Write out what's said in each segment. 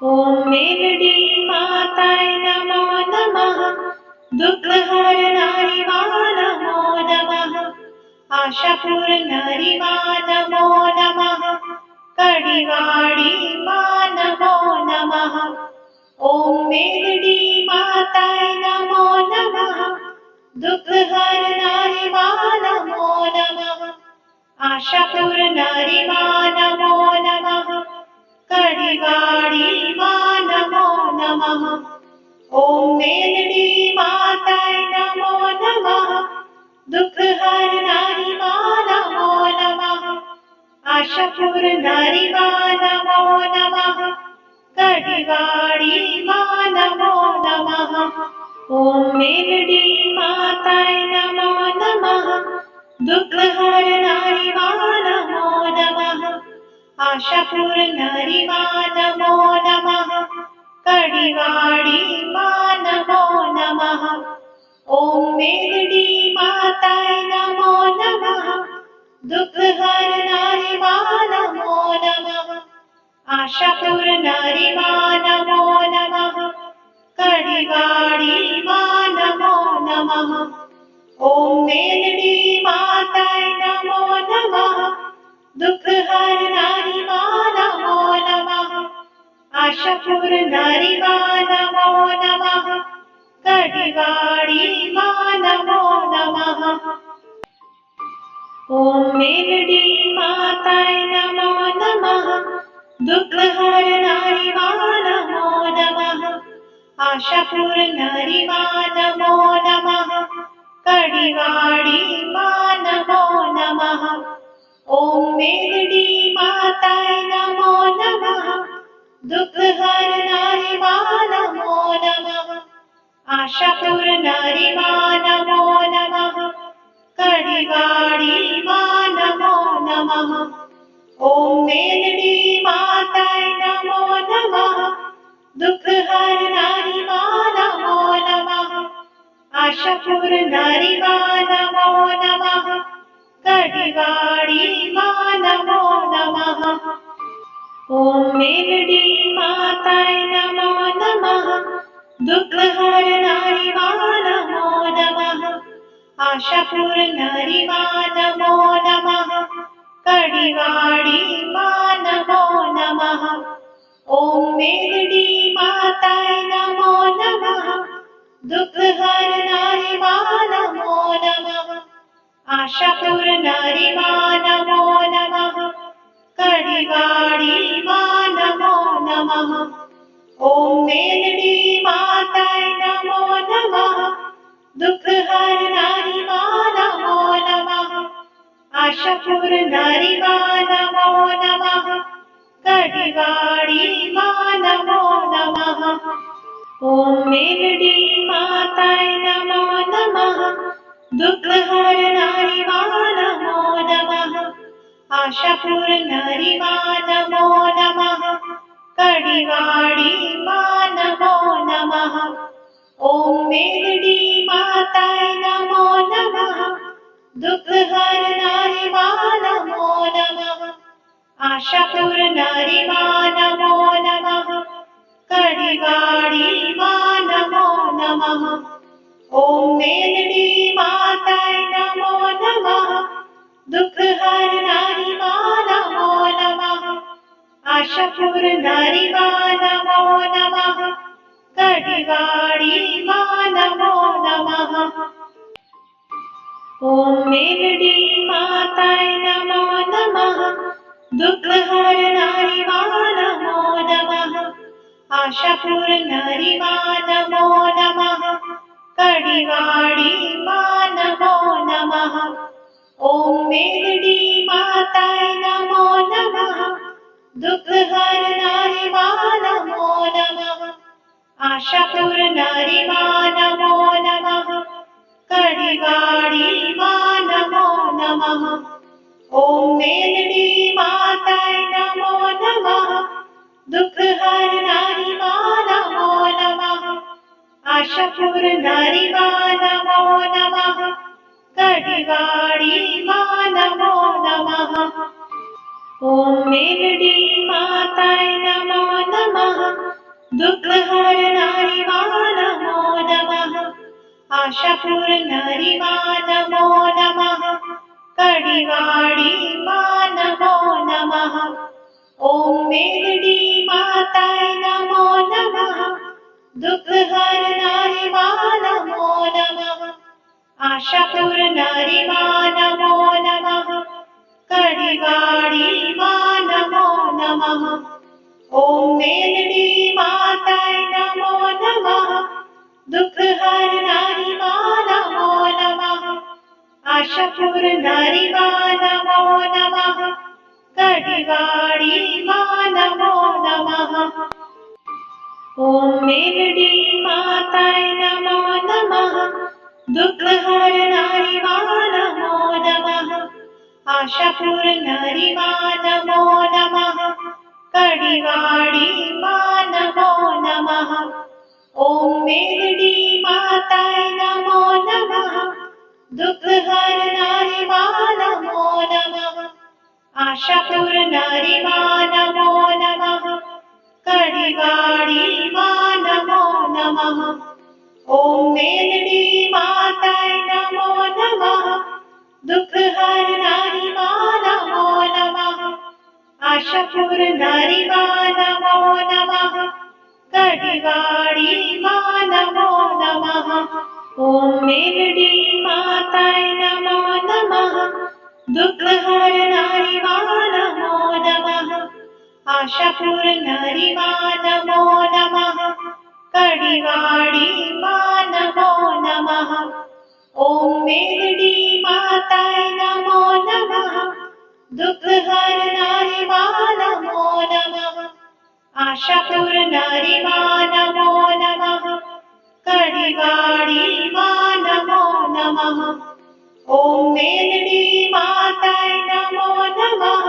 ॐ melody माताय नमो नमः। दुःखहरणारि मा नमो नमः। आशापूर्णारि मा नमो नमः। कडिवाडी मा नमो नमः। ॐ मेलडी माताय नमो नमः। दुःखहरणारि मा नमो नमः। आशापूर्णारि मा नमो नमः। कडिवाडी मा नमो नमः। ॐ मेलडी माताय नमो नमः। दुःखहरणारि मा नमो नमः। आशापूर्णारि मा नमो नमः। कडिवाडी मा नमो नमः। ॐ मेलडी माताय नमो नमः। दुःखहरणारि मा नमो नमः। आशापूर्णारि मा नमो नमः। कडिवाडी मा नमो नमः। ॐ मेलडी माताय नमो नमः। दुःखहरणारि मा नमो नमः। आशापूर्णारि मा नमो नमः। कडिवाडी मा नमो नमः। ॐ मेलडी माताय नमो नमः। दुःखहरणारि मा नमो नमः। आशापूर्णारि मा नमो नमः। कडिवाडी मा नमो नमः। ॐ मेलडी माताय नमो नमः। दुःखहरणारि मा नमो नमः। आशापूर्णारि मा नमो नमः। कडिवाडी मा नमो नमः। ॐ मेलडी माताय नमो नमः। दुःखहरणारि मा नमो नमः। आशापूर्णारि मा नमो नमः। कडिवाडी मा नमो नमः। ॐ मेलडी माताय नमो नमः। दुःखहरणारि मा नमो नमः। आशापूर्णारि मा नमो नमः। कडिवाडी मा नमो नमः। ॐ मेलडी माताय नमो नमः। दुःखहरणारि मा नमो नमः। आशापूर्णारि मा नमो नमः। कडिवाडी मा नमो नमः। ॐ मेलडी माताय नमो नमः। दुःखहरणारि मा नमो नमः। आशापूर्णारि मा नमो नमः। कडिवाडी मा नमो नमः। ॐ मेलडी माताय नमो नमः। दुःखहरणारि मा नमो नमः। आशापूर्णारि मा नमो नमः। कडिवाडी मा नमो नमः। ॐ मेलडी माताय नमो नमः। दुःखहरणारि मा नमो नमः। आशापूर्णारि मा नमो नमः। कडिवाडी मा नमो नमः। ॐ मेलडी माताय नमो नमः। दुःखहरणारि मा नमो नमः। आशापूर्णारि मा नमो नमः। कडिवाडी मा नमो नमः। ॐ मेलडी माताय नमो नमः। दुःखहरणारि मा नमो नमः। आशापूर्णारि मा नमो नमः। कडिवाडी मा नमो नमः। ॐ मेलडी माताय नमो नमः। दुःखहरणारि मा नमो नमः। आशापूर्णारि मा नमो नमः। कडिवाडी मा नमो नमः। ॐ मेलडी माताय नमो नमः। दुःखहरणारि मा नमो नमः। आशापूर्णारि मा नमो नमः। कडिवाडी मा नमो नमः। ॐ मेलडी माताय नमो नमः। दुःखहरणारि मा नमो नमः। आशापूर्णारि मा नमो नमः। कडिवाडी मा नमो नमः। ॐ मेलडी माताय नमो नमः। दुःख हरणारी मा नमो नमः आशा पूर्णारी मा नमो नमः कडिवाडी मा नमो नमः ओम मेलडी माताय नमो नमः दुःख हरणारी मा नमो नमः आशा पूर्णारी मा नमो नमः कडिवाडी मा नमो नमः ओम मेलडी माताय नमो नमः दुःख हरणारी मा नमो नमः आशा पूर्णारी मा नमो नमः कडिवाडी मा नमो नमः ओम मेलडी माताय नमो नमः दुःख हरणारी मा नमो नमः आशा पूर्णारी मा नमो नमः कडिवाडी मा नमो नमः ओम मेलडी माताय नमो नमः दुःख हरणारी मा नमो नमः आशा पूर्णारी मा नमो नमः कडिवाडी मा नमो नमः ओम मेलडी माताय नमो नमः दुःख हरणारी मा नमो नमः आशा पूर्णारी मा नमो नमः कडिवाडी मा नमो नमः ओम मेलडी माताय नमो नमः दुःख हरणारी मा नमो नमः आशा पूर्णारी मा नमो नमः कडिवाडी मा नमो नमः ओम मेलडी माताय नमो नमः दुःख हरणारी मा नमो नमः आशा पूर्णारी मा नमो नमः कडिवाडी मा नमो नमः ओम मेलडी माताय नमो नमः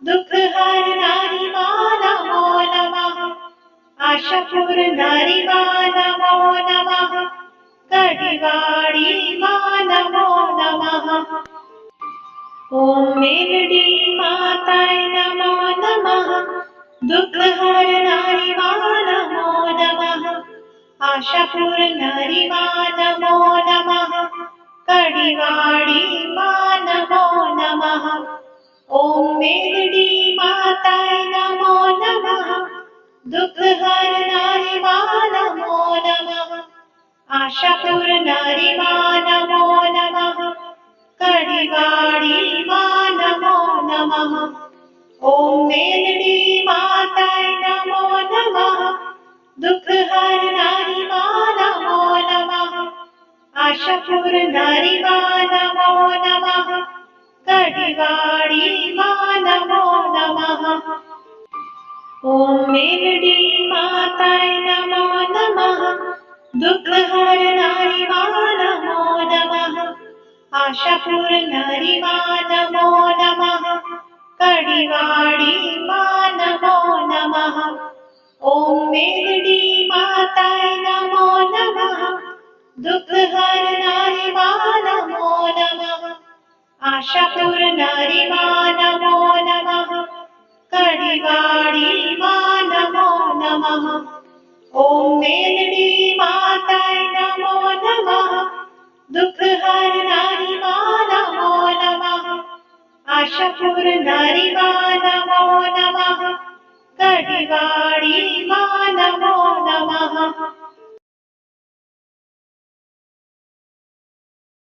दुःख हरणारी मा नमो नमः आशा पूर्णारी मा नमो नमः कडिवाडी मा नमो नमः ओम मेलडी माताय नमो नमः दुःख हरणारी मा नमो नमः आशा पूर्णारी मा नमो नमः कडिवाडी मा नमो नमः ओम मेलडी माताय नमो नमः दुःख हरणारी मा नमो नमः आशा पूर्णारी मा नमो नमः कडिवाडी मा नमो नमः ओम मेलडी माताय नमो नमः दुःख हरणारी मा नमो नमः आशा पूर्णारी मा नमो नमः कडिवाडी मा नमो नमः ओम मेलडी माताय नमो नमः दुःख हरणारी मा नमो नमः आशा पूर्णारी मा नमो नमः कडिवाडी मा नमो नमः ओम मेलडी माताय नमो नमः दुःख हरणारी मा नमो नमः आशा पूर्णारी मा नमो नमः कडिवाडी मा नमो नमः ओम मेलडी माताय नमो नमः दुःख हरणारी मा नमो नमः आशा पूर्णारी मा नमो नमः कडिवाडी मा